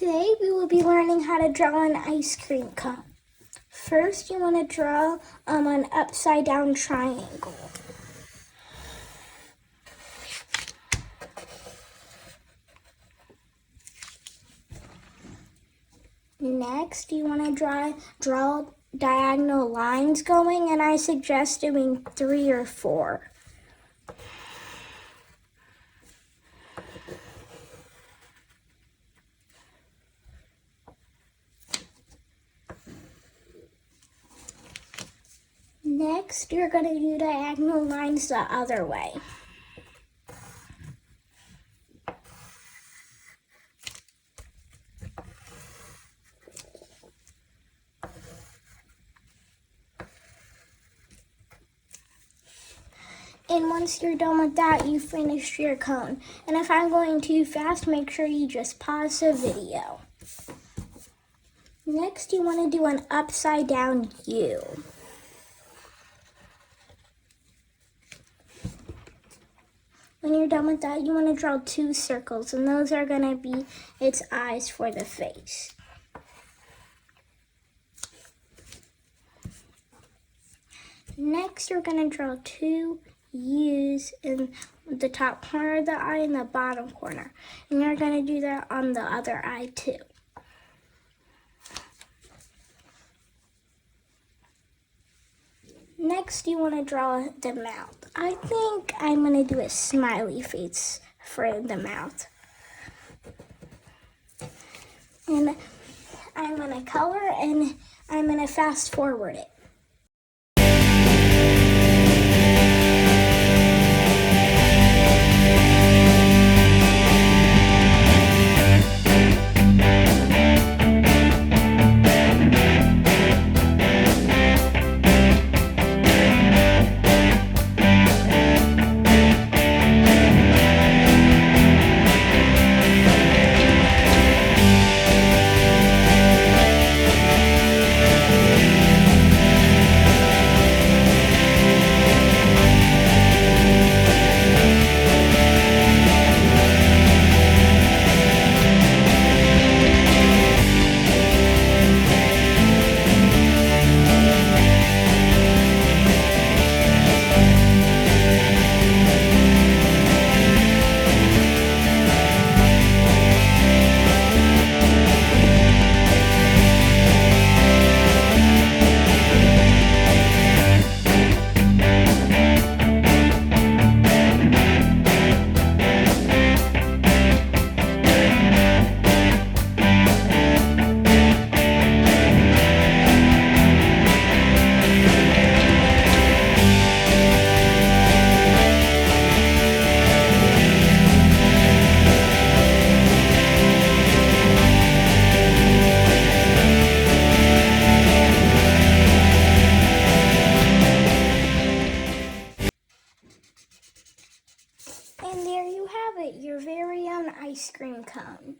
Today we will be learning how to draw an ice cream cone. First, you want to draw an upside down triangle. Next, you want to draw diagonal lines going, and I suggest doing 3 or 4. Next, you're going to do diagonal lines the other way. And once you're done with that, you finished your cone. And if I'm going too fast, make sure you just pause the video. Next, you want to do an upside down U. When you're done with that, you want to draw 2 circles, and those are going to be its eyes for the face. Next, you're going to draw 2 U's in the top corner of the eye and the bottom corner. And you're going to do that on the other eye too. Next, you want to draw the mouth. I think I'm going to do a smiley face for the mouth. And I'm going to color and I'm going to fast forward it. And there you have it, your very own ice cream cone.